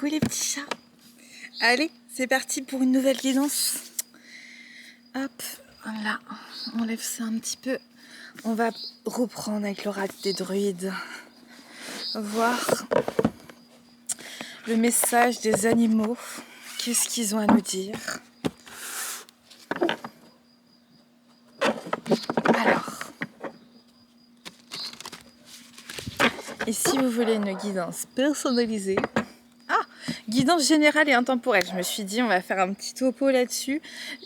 Coucou les petits chats. Allez, c'est parti pour une nouvelle guidance. Hop, là, on lève ça un petit peu. On va reprendre avec l'oracle des druides. Voir le message des animaux. Qu'est-ce qu'ils ont à nous dire? Alors, et si vous voulez une guidance personnalisée, guidance générale et intemporelle. Je me suis dit, on va faire un petit topo là-dessus.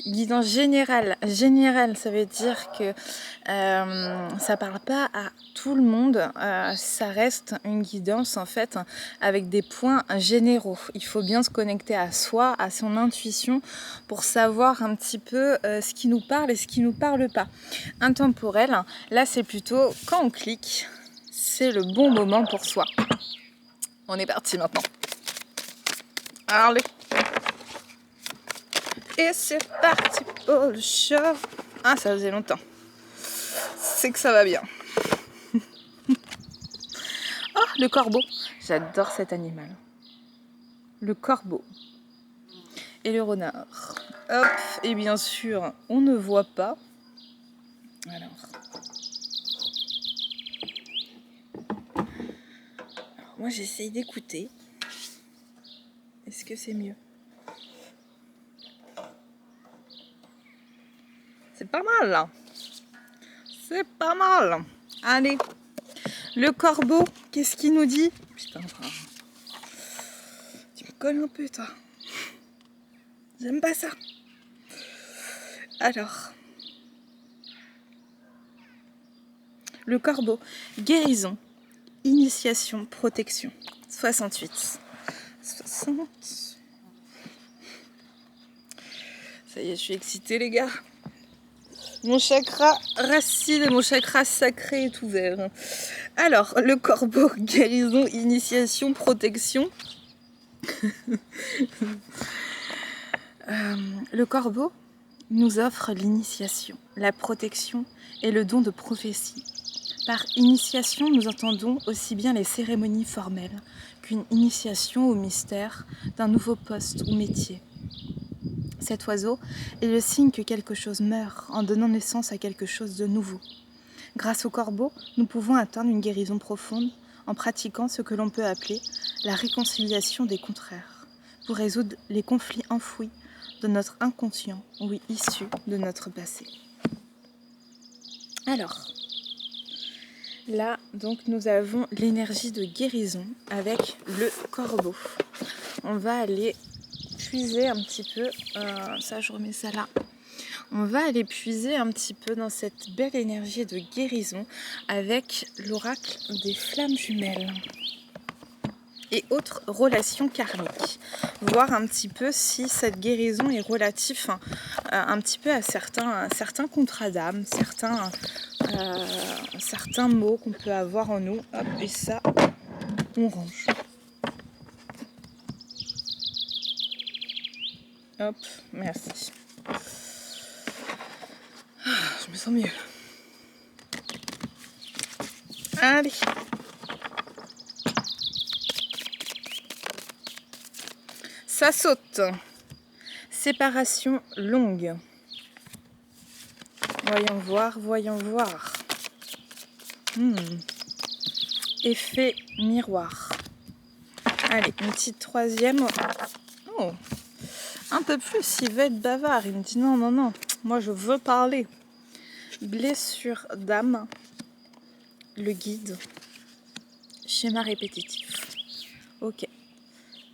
Guidance générale. Générale, ça veut dire que ça parle pas à tout le monde. Ça reste une guidance, en fait, avec des points généraux. Il faut bien se connecter à soi, à son intuition, pour savoir un petit peu ce qui nous parle et ce qui nous parle pas. Intemporelle, là, c'est plutôt quand on clique, c'est le bon moment pour soi. On est parti maintenant. Allez. Et c'est parti pour le show. Ah, ça faisait longtemps. C'est que ça va bien. Oh, le corbeau. J'adore cet animal. Le corbeau. Et le renard. Hop. Et bien sûr, on ne voit pas. Alors, moi, j'essaye d'écouter. Est-ce que c'est mieux? C'est pas mal là. C'est pas mal. Allez. Le corbeau, qu'est-ce qu'il nous dit? Putain, tu me colles un peu toi. J'aime pas ça. Alors. Le corbeau, guérison, initiation, protection. 68. 60. Ça y est, je suis excitée les gars. Mon chakra racine et mon chakra sacré est ouvert. Alors, le corbeau, guérison, initiation, protection. Le corbeau nous offre l'initiation, la protection et le don de prophétie. Par initiation, nous entendons aussi bien les cérémonies formelles qu'une initiation au mystère d'un nouveau poste ou métier. Cet oiseau est le signe que quelque chose meurt en donnant naissance à quelque chose de nouveau. Grâce au corbeau, nous pouvons atteindre une guérison profonde en pratiquant ce que l'on peut appeler la réconciliation des contraires, pour résoudre les conflits enfouis de notre inconscient ou issus de notre passé. Alors, là, donc, nous avons l'énergie de guérison avec le corbeau. On va aller puiser un petit peu, ça je remets ça là. On va aller puiser un petit peu dans cette belle énergie de guérison avec l'oracle des flammes jumelles et autres relations karmiques. Voir un petit peu si cette guérison est relative un petit peu à certains contrats d'âme, certains mots qu'on peut avoir en nous. Hop, et ça, on range. Hop, merci. Je me sens mieux. Allez. Ça saute. Séparation longue. Voyons voir. Effet miroir. Allez, une petite troisième. Oh, un peu plus, il veut être bavard. Il me dit non, moi je veux parler. Blessure d'âme. Le guide. Schéma répétitif. Ok.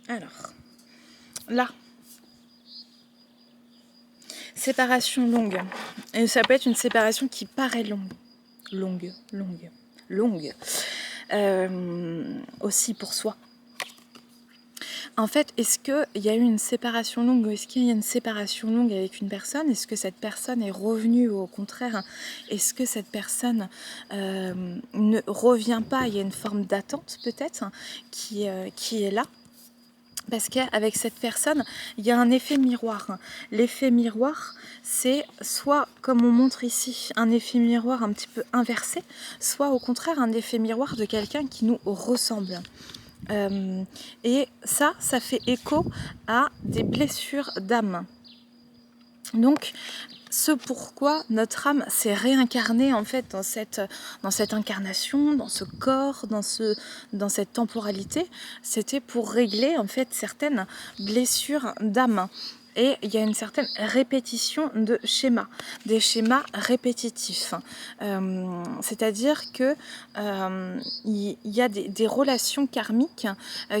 Alors, là. Séparation longue. Et ça peut être une séparation qui paraît longue. Longue. Aussi pour soi. En fait, est-ce qu'il y a eu une séparation longue ou est-ce qu'il y a une séparation longue avec une personne? Est-ce que cette personne est revenue ou au contraire, est-ce que cette personne ne revient pas? Il y a une forme d'attente peut-être qui est là. Parce qu'avec cette personne, il y a un effet miroir. L'effet miroir, c'est soit, comme on montre ici, un effet miroir un petit peu inversé, soit au contraire un effet miroir de quelqu'un qui nous ressemble. Et ça fait écho à des blessures d'âme. Donc, ce pourquoi notre âme s'est réincarnée en fait dans cette incarnation, dans ce corps, dans cette temporalité, c'était pour régler en fait certaines blessures d'âme. Et il y a une certaine répétition de schémas, des schémas répétitifs. C'est-à-dire que il y a des relations karmiques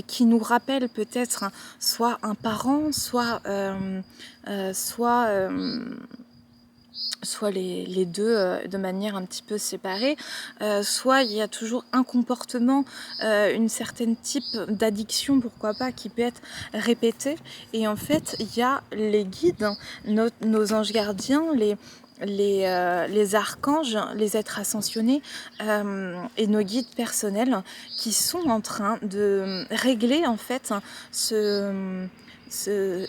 qui nous rappellent peut-être soit un parent, soit les deux de manière un petit peu séparée, soit il y a toujours un comportement, une certaine type d'addiction, pourquoi pas, qui peut être répété. Et en fait, il y a les guides, nos anges gardiens, les archanges, les êtres ascensionnés et nos guides personnels qui sont en train de régler en fait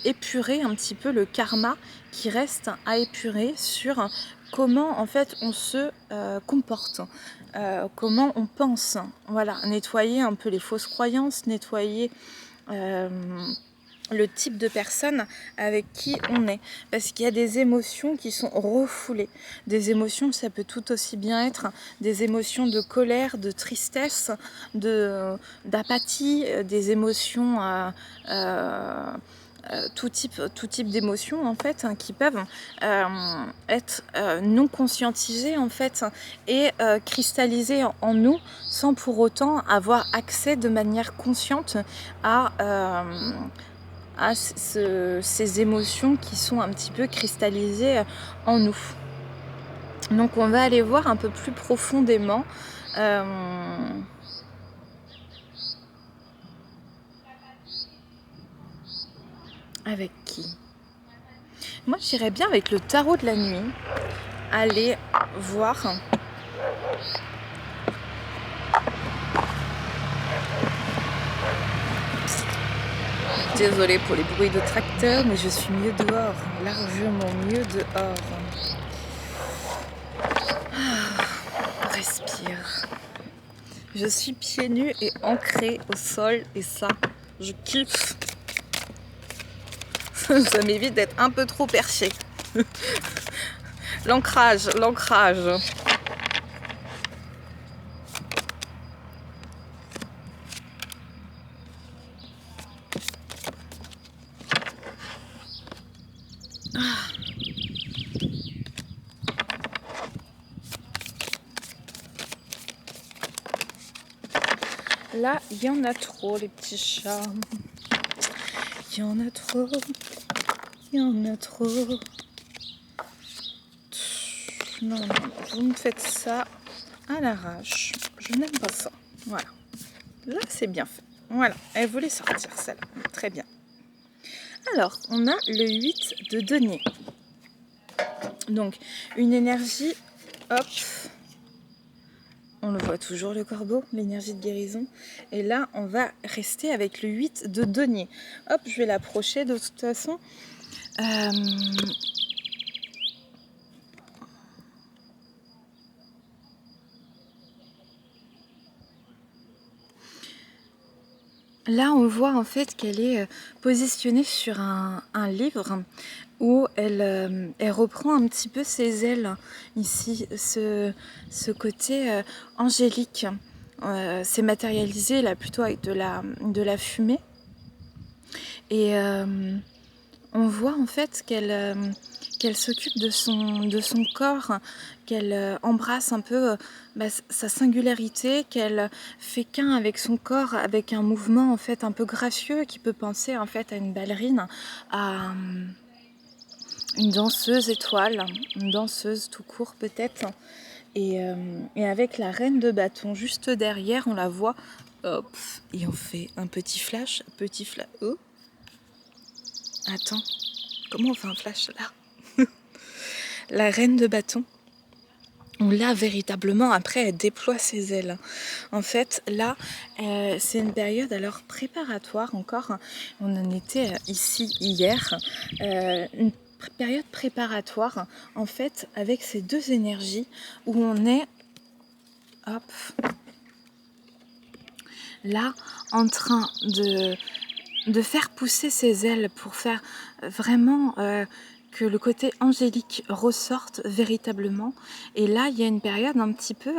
épurer un petit peu le karma qui reste à épurer sur comment en fait on se comporte, comment on pense, voilà, nettoyer un peu les fausses croyances, nettoyer le type de personne avec qui on est, parce qu'il y a des émotions qui sont refoulées. Des émotions, ça peut tout aussi bien être des émotions de colère, de tristesse, d'apathie, des émotions tout type d'émotions en fait, qui peuvent être non conscientisées en fait et cristallisées en nous sans pour autant avoir accès de manière consciente à ces émotions qui sont un petit peu cristallisées en nous. Donc on va aller voir un peu plus profondément avec qui. Moi j'irais bien avec le tarot de la nuit aller voir désolée pour les bruits de tracteur, mais je suis mieux dehors, largement mieux dehors. Respire. Je suis pieds nus et ancrée au sol et ça, je kiffe. Ça m'évite d'être un peu trop perché. L'ancrage. Là, il y en a trop, les petits chats. Il y en a trop. Non, vous me faites ça à l'arrache. Je n'aime pas ça. Voilà. Là, c'est bien fait. Voilà. Elle voulait sortir, celle-là. Très bien. Alors, on a le 8 de denier. Donc, une énergie, hop, on le voit toujours le corbeau, l'énergie de guérison. Et là, on va rester avec le 8 de denier. Hop, je vais l'approcher de toute façon. Là, on voit en fait qu'elle est positionnée sur un livre où elle reprend un petit peu ses ailes ici, ce côté angélique. C'est matérialisé là plutôt avec de la fumée. Et on voit en fait qu'elle s'occupe de son corps, qu'elle embrasse un peu sa singularité, qu'elle fait qu'un avec son corps, avec un mouvement en fait un peu gracieux qui peut penser en fait à une ballerine, à une danseuse étoile, une danseuse tout court peut-être. Et avec la reine de bâton juste derrière, on la voit, hop, et on fait un petit flash, oh. Attends, comment on fait un flash là? La reine de bâton, on l'a véritablement, après elle déploie ses ailes. En fait là, c'est une période alors préparatoire encore, on en était ici hier, une période préparatoire en fait avec ces deux énergies où on est, hop, là en train de faire pousser ses ailes pour faire vraiment que le côté angélique ressorte véritablement. Et là, il y a une période un petit peu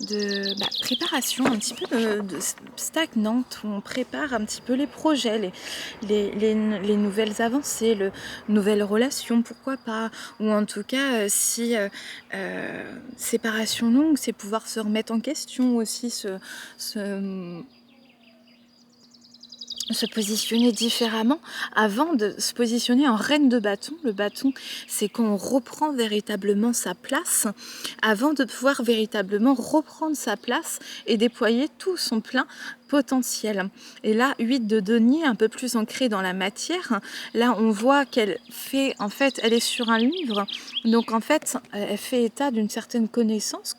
de préparation, un petit peu de stagnante, où on prépare un petit peu les projets, les nouvelles avancées, nouvelles relations, pourquoi pas, ou en tout cas, si séparation longue, c'est pouvoir se remettre en question aussi, se positionner différemment avant de se positionner en reine de bâton. Le bâton, c'est quand on reprend véritablement sa place avant de pouvoir véritablement reprendre sa place et déployer tout son plein potentiel. Et là, 8 de denier, un peu plus ancrée dans la matière, là on voit qu'elle fait, en fait, elle est sur un livre, donc en fait, elle fait état d'une certaine connaissance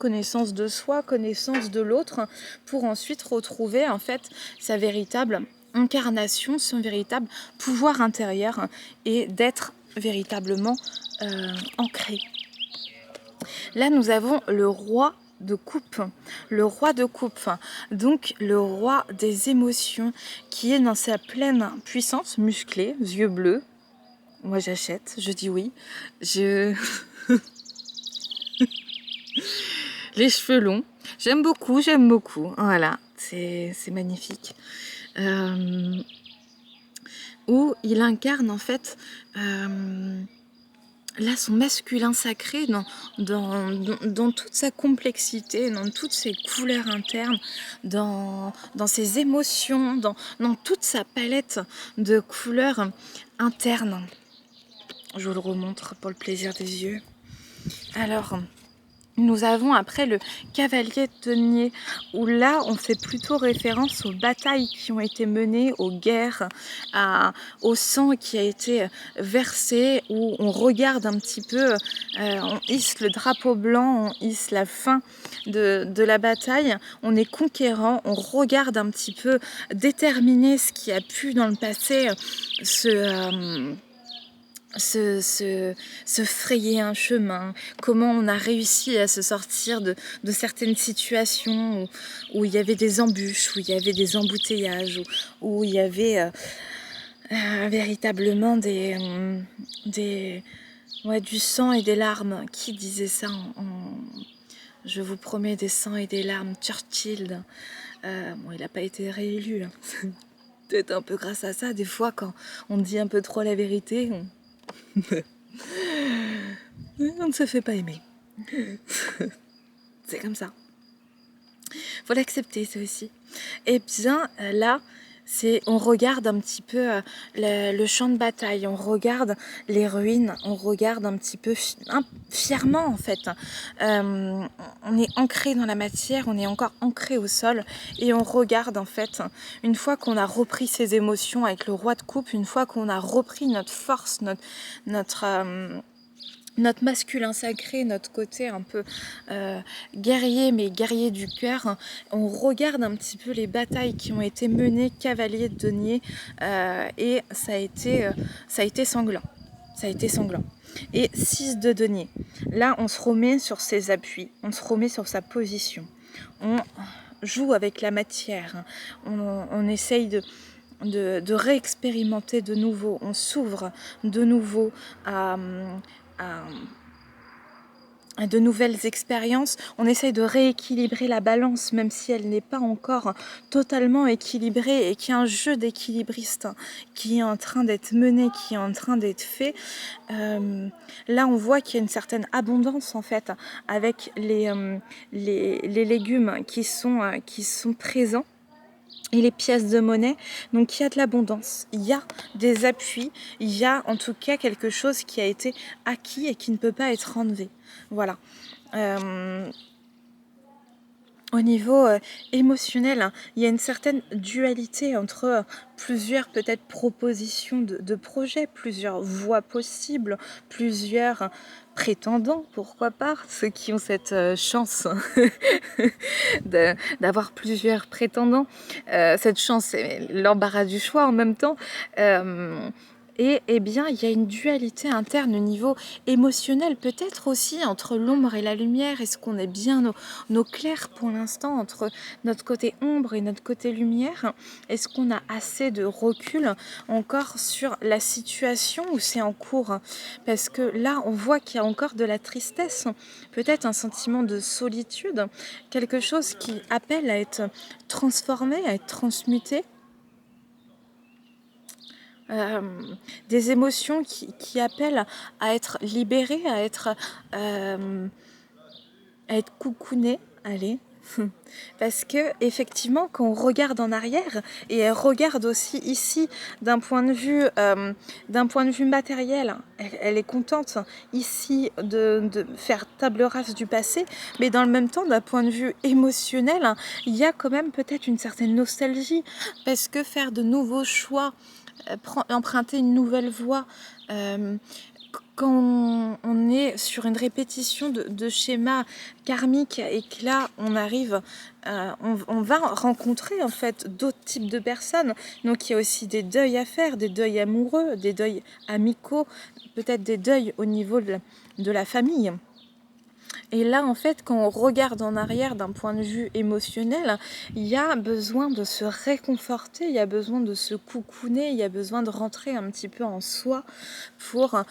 de soi, connaissance de l'autre, pour ensuite retrouver en fait sa véritable incarnation, son véritable pouvoir intérieur et d'être véritablement ancré. Là, nous avons le roi de coupe, le roi de coupe, donc le roi des émotions qui est dans sa pleine puissance, musclé, yeux bleus. Moi j'achète, je dis oui. Les cheveux longs, j'aime beaucoup, voilà, c'est magnifique. Où il incarne en fait là son masculin sacré dans toute sa complexité, dans toutes ses couleurs internes, dans ses émotions, dans toute sa palette de couleurs internes. Je vous le remontre pour le plaisir des yeux. Alors, nous avons après le cavalier de denier, où là on fait plutôt référence aux batailles qui ont été menées, aux guerres, au sang qui a été versé, où on regarde un petit peu, on hisse le drapeau blanc, on hisse la fin de la bataille, on est conquérant, on regarde un petit peu déterminer ce qui a pu dans le passé se frayer un chemin, comment on a réussi à se sortir de certaines situations où il y avait des embûches, où il y avait des embouteillages, où il y avait véritablement du sang et des larmes. Qui disait ça Je vous promets des sangs et des larmes, Churchill. Bon, il n'a pas été réélu. Hein. Peut-être un peu grâce à ça, des fois, quand on dit un peu trop la vérité, on ne se fait pas aimer. C'est comme ça. Faut l'accepter, ça aussi. Et bien là, on regarde un petit peu le champ de bataille, on regarde les ruines, on regarde un petit peu fièrement en fait. On est ancré dans la matière, on est encore ancré au sol et on regarde en fait, une fois qu'on a repris ses émotions avec le roi de coupe, une fois qu'on a repris notre force, notre masculin sacré, notre côté un peu guerrier, mais guerrier du cœur, on regarde un petit peu les batailles qui ont été menées, cavalier de denier, et ça a été sanglant. Ça a été sanglant. Et 6 de denier. Là, on se remet sur ses appuis, on se remet sur sa position. On joue avec la matière, on essaye de réexpérimenter de nouveau, on s'ouvre de nouveau à de nouvelles expériences, on essaye de rééquilibrer la balance même si elle n'est pas encore totalement équilibrée et qu'il y a un jeu d'équilibriste qui est en train d'être mené, qui est en train d'être fait. Là on voit qu'il y a une certaine abondance en fait avec les légumes qui sont présents et les pièces de monnaie, donc il y a de l'abondance, il y a des appuis, il y a en tout cas quelque chose qui a été acquis et qui ne peut pas être enlevé. Voilà. Au niveau émotionnel, il y a une certaine dualité entre plusieurs peut-être propositions de projets, plusieurs voies possibles, plusieurs prétendants, pourquoi pas, ceux qui ont cette chance d'avoir plusieurs prétendants. Cette chance, c'est l'embarras du choix en même temps. Et eh bien, il y a une dualité interne au niveau émotionnel, peut-être aussi entre l'ombre et la lumière. Est-ce qu'on est bien au clair pour l'instant entre notre côté ombre et notre côté lumière? Est-ce qu'on a assez de recul encore sur la situation où c'est en cours? Parce que là, on voit qu'il y a encore de la tristesse, peut-être un sentiment de solitude, quelque chose qui appelle à être transformé, à être transmuté. Euh, des émotions qui appellent à être libérées, à être coucounées, allez. Parce que effectivement, quand on regarde en arrière et elle regarde aussi ici d'un point de vue matériel, elle est contente ici de faire table rase du passé, mais dans le même temps, d'un point de vue émotionnel, il y a quand même peut-être une certaine nostalgie parce que faire de nouveaux choix, emprunter une nouvelle voie, quand on est sur une répétition de schémas karmiques et que là on arrive, on va rencontrer en fait d'autres types de personnes. Donc il y a aussi des deuils à faire, des deuils amoureux, des deuils amicaux, peut-être des deuils au niveau de la famille. Et là, en fait, quand on regarde en arrière d'un point de vue émotionnel, il y a besoin de se réconforter, il y a besoin de se coucouner, il y a besoin de rentrer un petit peu en soi pour,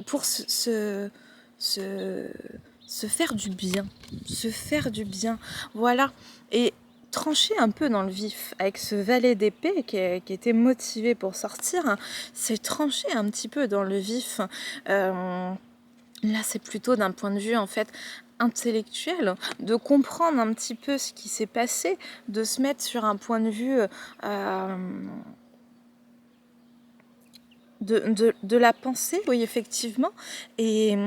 pour se faire du bien. Se faire du bien. Voilà. Et trancher un peu dans le vif avec ce valet d'épée qui était motivé pour sortir, c'est trancher un petit peu dans le vif. Là, c'est plutôt d'un point de vue en fait intellectuel, de comprendre un petit peu ce qui s'est passé, de se mettre sur un point de vue de la pensée, oui, effectivement, et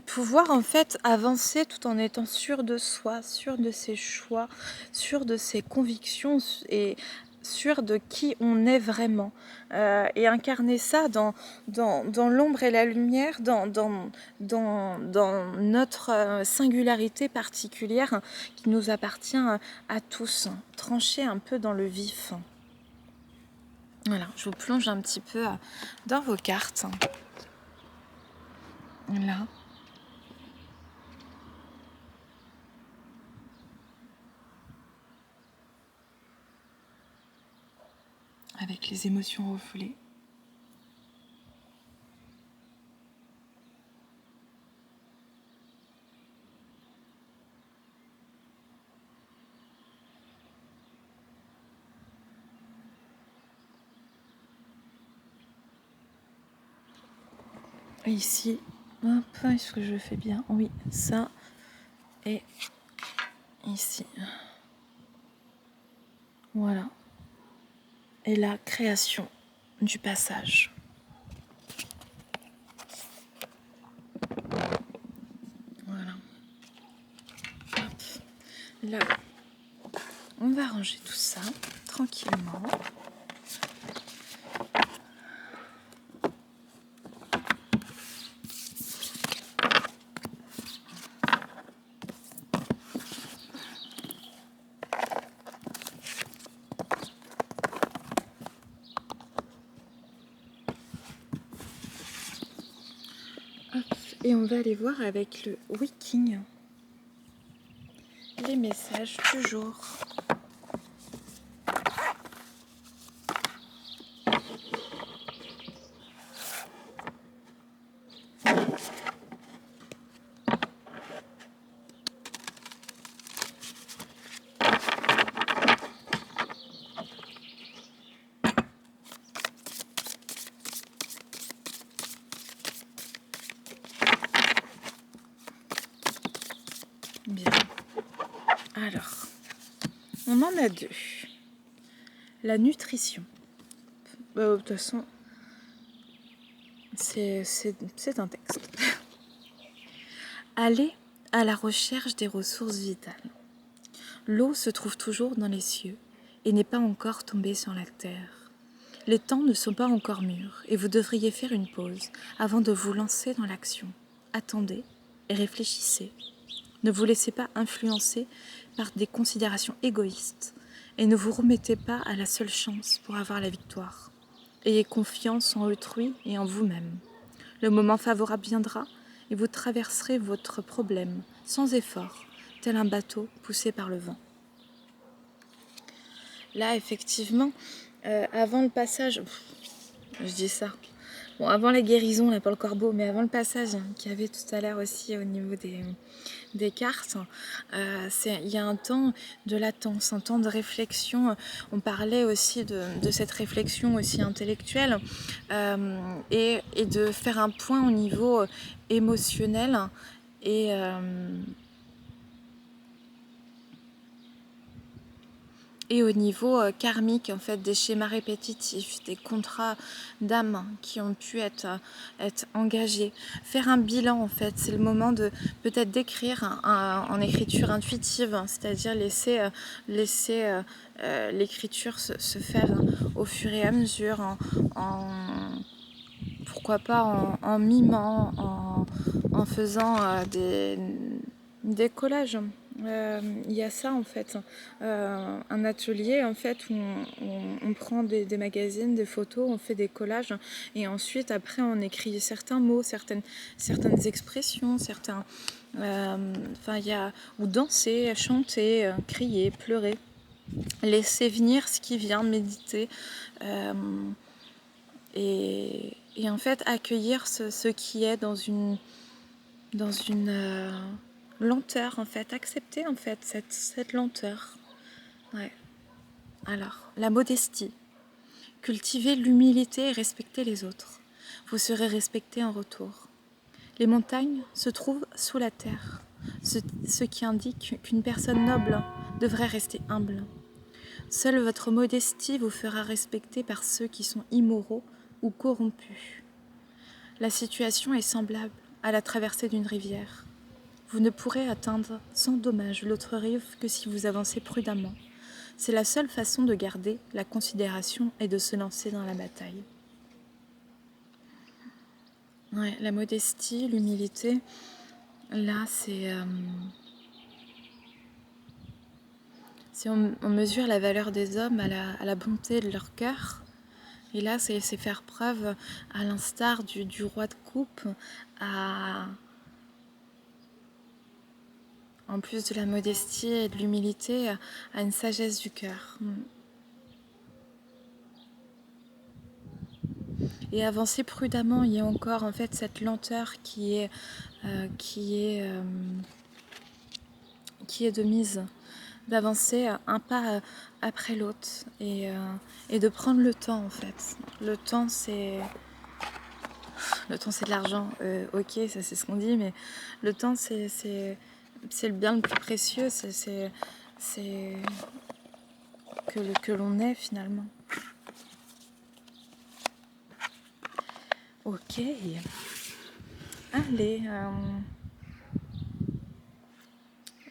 pouvoir en fait avancer tout en étant sûr de soi, sûr de ses choix, sûr de ses convictions et sûr de qui on est vraiment. Et incarner ça dans l'ombre et la lumière, dans notre singularité particulière qui nous appartient à tous. Trancher un peu dans le vif. Voilà, je vous plonge un petit peu dans vos cartes. Là. Avec les émotions refoulées. Et ici, hop, est-ce que je fais bien? Oui, ça. Et ici. Voilà. Et la création du passage. Voilà. Hop. Là, on va ranger tout ça tranquillement. Hop. Et on va aller voir avec le Wiking les messages du jour. Bien. Alors, on en a deux. La nutrition. De toute façon, c'est un texte. Aller à la recherche des ressources vitales. L'eau se trouve toujours dans les cieux et n'est pas encore tombée sur la terre. Les temps ne sont pas encore mûrs et vous devriez faire une pause avant de vous lancer dans l'action. Attendez et réfléchissez. Ne vous laissez pas influencer par des considérations égoïstes et ne vous remettez pas à la seule chance pour avoir la victoire. Ayez confiance en autrui et en vous-même. Le moment favorable viendra et vous traverserez votre problème sans effort, tel un bateau poussé par le vent. Là, effectivement, avant le passage, je dis ça. Bon, avant la guérison, là, pour le corbeau, mais avant le passage qu'il y avait tout à l'heure aussi au niveau des cartes, il y a un temps de latence, un temps de réflexion. On parlait aussi de cette réflexion aussi intellectuelle et de faire un point au niveau émotionnel et au niveau karmique, en fait, des schémas répétitifs, des contrats d'âme qui ont pu être engagés. Faire un bilan, en fait, c'est le moment de peut-être d'écrire en écriture intuitive, c'est-à-dire laisser l'écriture se faire au fur et à mesure, pourquoi pas en mimant, en faisant des collages. Il y a ça en fait, un atelier en fait où on prend des magazines, des photos, on fait des collages et ensuite après on écrit certains mots, certaines expressions, ou danser, chanter, crier, pleurer, laisser venir ce qui vient, méditer et en fait accueillir ce qui est dans une lenteur en fait, accepter en fait cette lenteur. Ouais. Alors, la modestie. Cultivez l'humilité et respectez les autres. Vous serez respecté en retour. Les montagnes se trouvent sous la terre, ce qui indique qu'une personne noble devrait rester humble. Seule votre modestie vous fera respecter par ceux qui sont immoraux ou corrompus. La situation est semblable à la traversée d'une rivière. Vous ne pourrez atteindre sans dommage l'autre rive que si vous avancez prudemment. C'est la seule façon de garder la considération et de se lancer dans la bataille. Ouais, la modestie, l'humilité, là c'est si on mesure la valeur des hommes à la bonté de leur cœur. Et là, c'est faire preuve, à l'instar du roi de coupe, en plus de la modestie et de l'humilité, à une sagesse du cœur. Et avancer prudemment, il y a encore en fait cette lenteur qui est de mise, d'avancer un pas après l'autre et de prendre le temps en fait. Le temps c'est de l'argent, ok, ça c'est ce qu'on dit, mais le temps c'est le bien le plus précieux, c'est que l'on est finalement. Ok, allez,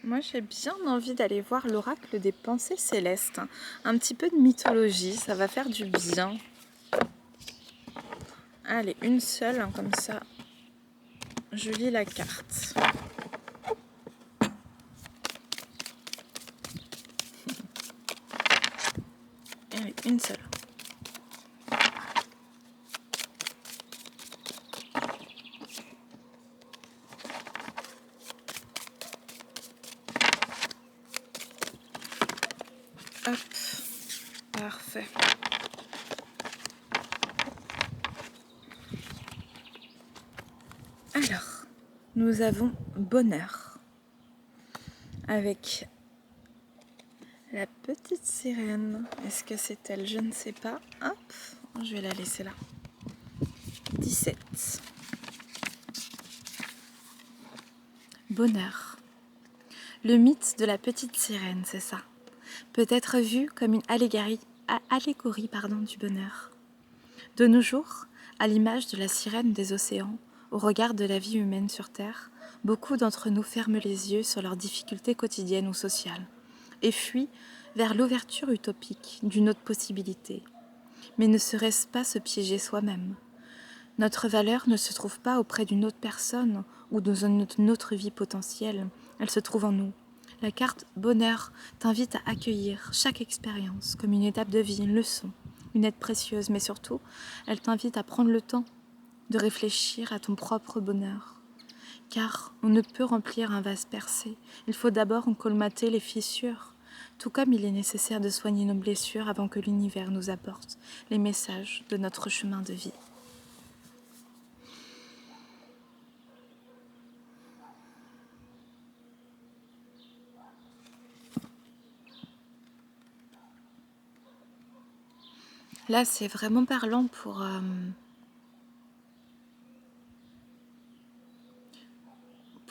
moi j'ai bien envie d'aller voir l'oracle des pensées célestes, un petit peu de mythologie, ça va faire du bien. Allez, une seule, comme ça je lis la carte. Allez, une seule. Hop, parfait. Alors, nous avons bonheur avec la petite sirène. Est-ce que c'est elle? Je ne sais pas. Hop, je vais la laisser là. 17. Bonheur. Le mythe de la petite sirène, c'est ça. Peut être vu comme une allégorie du bonheur. De nos jours, à l'image de la sirène des océans, au regard de la vie humaine sur Terre, beaucoup d'entre nous ferment les yeux sur leurs difficultés quotidiennes ou sociales et fuient vers l'ouverture utopique d'une autre possibilité. Mais ne serait-ce pas se piéger soi-même? Notre valeur ne se trouve pas auprès d'une autre personne ou dans une autre vie potentielle, elle se trouve en nous. La carte bonheur t'invite à accueillir chaque expérience comme une étape de vie, une leçon, une aide précieuse, mais surtout, elle t'invite à prendre le temps de réfléchir à ton propre bonheur. Car on ne peut remplir un vase percé, il faut d'abord en colmater les fissures, tout comme il est nécessaire de soigner nos blessures avant que l'univers nous apporte les messages de notre chemin de vie. Là, c'est vraiment parlant pour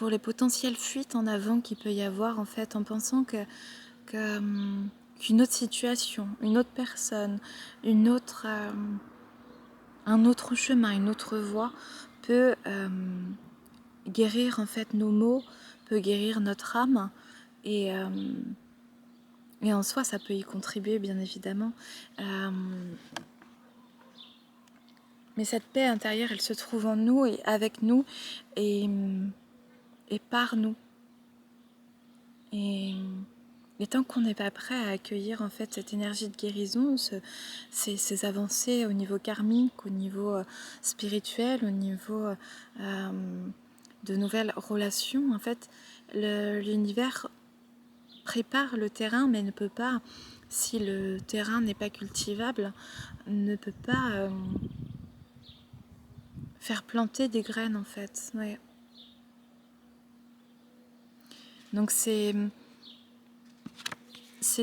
les potentielles fuites en avant qu'il peut y avoir, en fait, en pensant qu'une autre situation, une autre personne, un autre chemin, une autre voie peut guérir en fait nos maux, peut guérir notre âme et en soi ça peut y contribuer bien évidemment. Mais cette paix intérieure, elle se trouve en nous et avec nous et par nous. Et tant qu'on n'est pas prêt à accueillir en fait cette énergie de guérison, ces avancées au niveau karmique, au niveau spirituel, au niveau de nouvelles relations, en fait, l'univers prépare le terrain, mais ne peut pas, si le terrain n'est pas cultivable, ne peut pas faire planter des graines en fait. Ouais. Donc c'est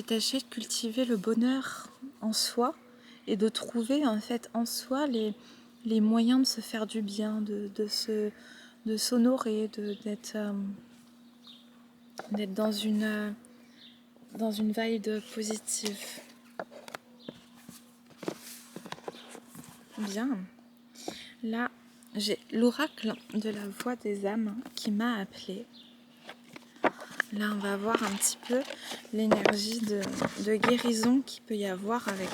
tâcher de cultiver le bonheur en soi et de trouver en fait en soi les moyens de se faire du bien, de s'honorer, d'être dans une vibe positive. Bien. Là, j'ai l'oracle de la voix des âmes qui m'a appelée. Là, on va voir un petit peu l'énergie de guérison qu'il peut y avoir avec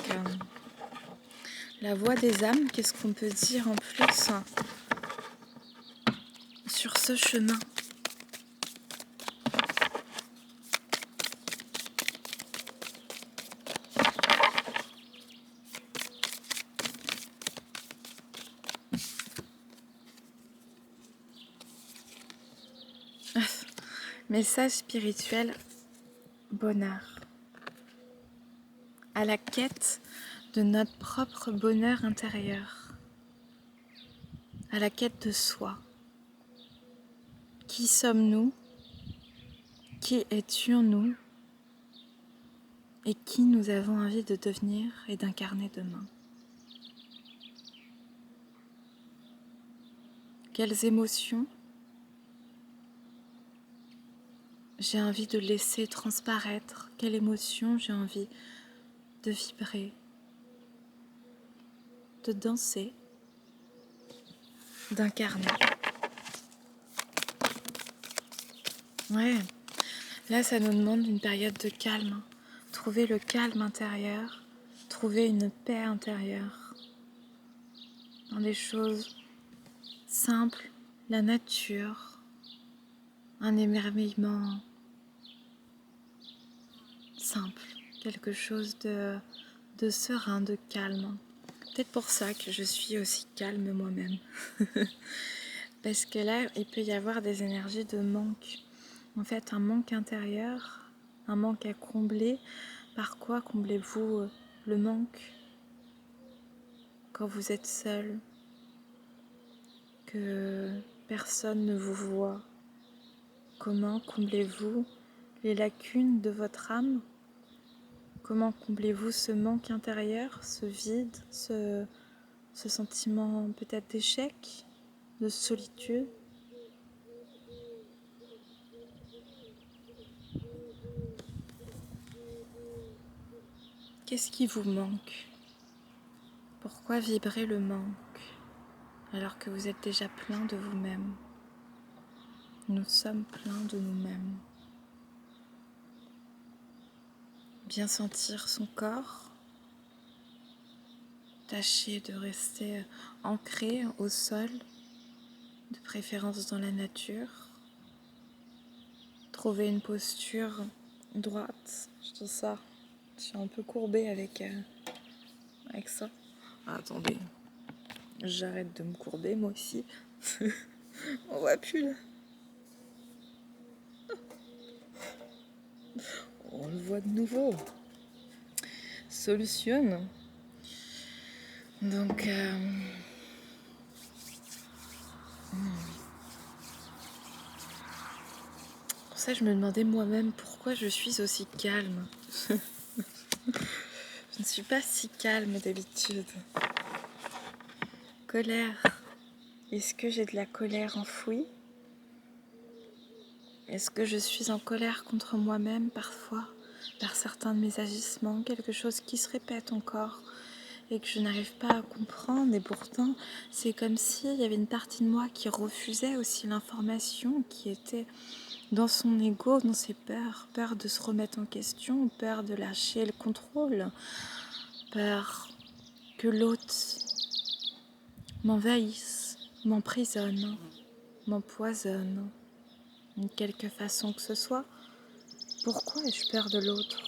la voix des âmes. Qu'est-ce qu'on peut dire en plus sur ce chemin ? Message spirituel, bonheur. À la quête de notre propre bonheur intérieur. À la quête de soi. Qui sommes-nous ? Qui étions-nous ? Et qui nous avons envie de devenir et d'incarner demain ? Quelles émotions j'ai envie de laisser transparaître ? Quelle émotion j'ai envie de vibrer, de danser, d'incarner. Ouais, là ça nous demande une période de calme. Trouver le calme intérieur, trouver une paix intérieure. Dans des choses simples, la nature, un émerveillement simple, quelque chose de serein, de calme. Peut-être pour ça que je suis aussi calme moi-même. Parce que là, il peut y avoir des énergies de manque. En fait, un manque intérieur, un manque à combler. Par quoi comblez-vous le manque quand vous êtes seul, que personne ne vous voit? Comment comblez-vous les lacunes de votre âme? Comment comblez-vous ce manque intérieur, ce vide, ce sentiment peut-être d'échec, de solitude? Qu'est-ce qui vous manque? Pourquoi vibrer le manque alors que vous êtes déjà plein de vous-même? Nous sommes pleins de nous-mêmes. Bien sentir son corps. Tâchez de rester ancré au sol, de préférence dans la nature. trouver une posture droite. Je trouve ça. Je suis un peu courbée avec ça. Ah, attendez, j'arrête de me courber moi aussi. On voit plus là. On le voit de nouveau. Solutionne. Donc, pour ça, je me demandais moi-même pourquoi je suis aussi calme. Je ne suis pas si calme d'habitude. Colère. Est-ce que j'ai de la colère enfouie? Est-ce que je suis en colère contre moi-même parfois, par certains de mes agissements, quelque chose qui se répète encore et que je n'arrive pas à comprendre, et pourtant c'est comme s'il y avait une partie de moi qui refusait aussi l'information, qui était dans son ego, dans ses peurs, peur de se remettre en question, peur de lâcher le contrôle, peur que l'autre m'envahisse, m'emprisonne, m'empoisonne, de quelque façon que ce soit. Pourquoi ai-je peur de l'autre?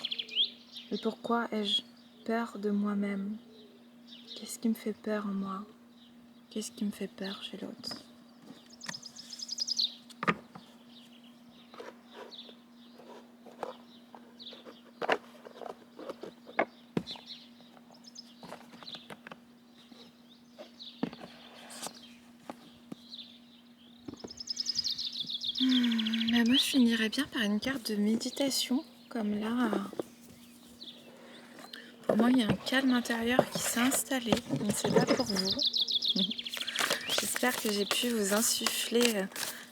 Et pourquoi ai-je peur de moi-même? Qu'est-ce qui me fait peur en moi? Qu'est-ce qui me fait peur chez l'autre? Moi, je finirais bien par une carte de méditation, comme là. Pour moi, il y a un calme intérieur qui s'est installé. Je ne sais pas pour vous. J'espère que j'ai pu vous insuffler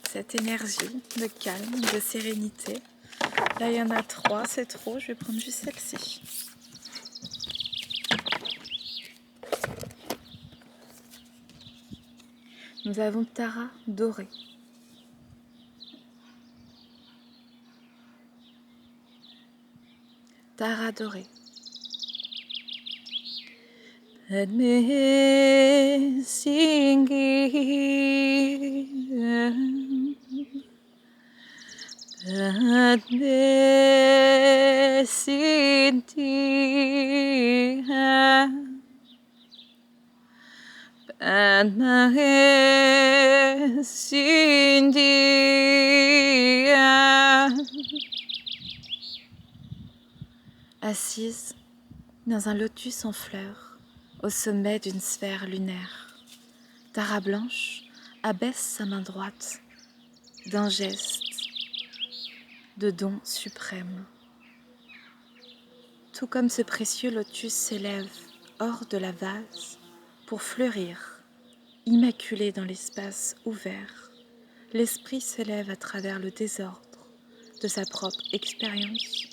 cette énergie de calme, de sérénité. Là, il y en a 3, c'est trop. Je vais prendre juste celle-ci. Nous avons Tara dorée. Tara dorée. Let me sing let me sing and my Cindy. Assise dans un lotus en fleurs, au sommet d'une sphère lunaire, Tara Blanche abaisse sa main droite d'un geste de don suprême. Tout comme ce précieux lotus s'élève hors de la vase pour fleurir, immaculé dans l'espace ouvert, l'esprit s'élève à travers le désordre de sa propre expérience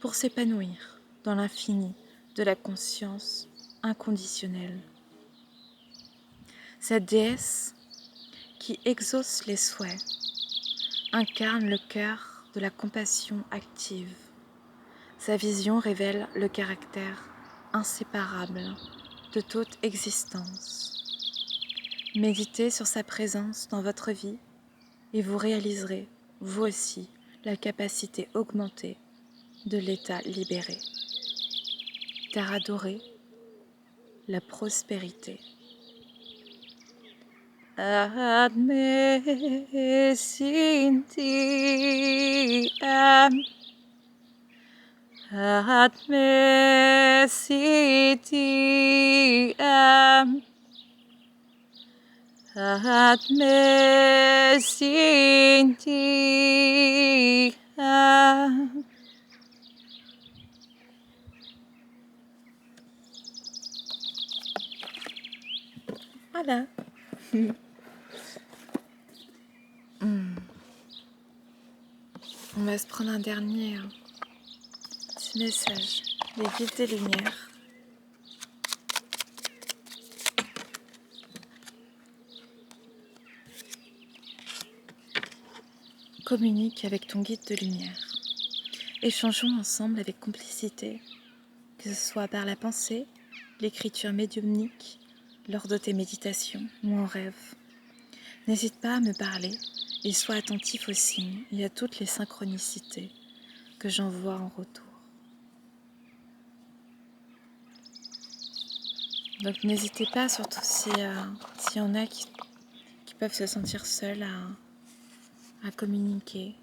pour s'épanouir dans l'infini de la conscience inconditionnelle. Cette déesse qui exauce les souhaits incarne le cœur de la compassion active. Sa vision révèle le caractère inséparable de toute existence. Méditez sur sa présence dans votre vie et vous réaliserez, vous aussi, la capacité augmentée de l'état libéré. Tara dorée, la prospérité. Amazing Admesity Admesity Voilà. On va se prendre un dernier petit message des guides des lumières. Communique avec ton guide de lumière. Échangeons ensemble avec complicité, que ce soit par la pensée, l'écriture médiumnique, lors de tes méditations ou en rêve. N'hésite pas à me parler Et sois attentif aux signes et à toutes les synchronicités que j'envoie en retour. Donc n'hésitez pas, surtout s'il y en a qui peuvent se sentir seuls à communiquer.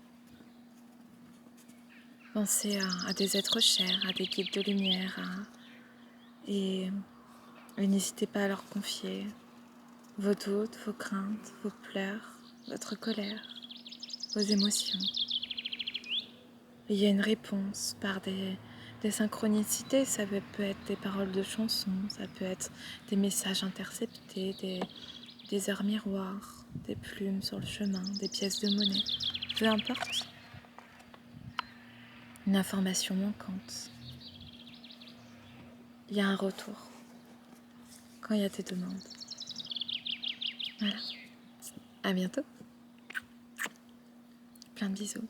Pensez à des êtres chers, à des guides de lumière, et n'hésitez pas à leur confier vos doutes, vos craintes, vos pleurs, votre colère, vos émotions. Et il y a une réponse par des synchronicités, ça peut être des paroles de chansons, ça peut être des messages interceptés, des heures miroirs, des plumes sur le chemin, des pièces de monnaie, peu importe. Une information manquante. Il y a un retour quand il y a des demandes. Voilà. À bientôt. Plein de bisous.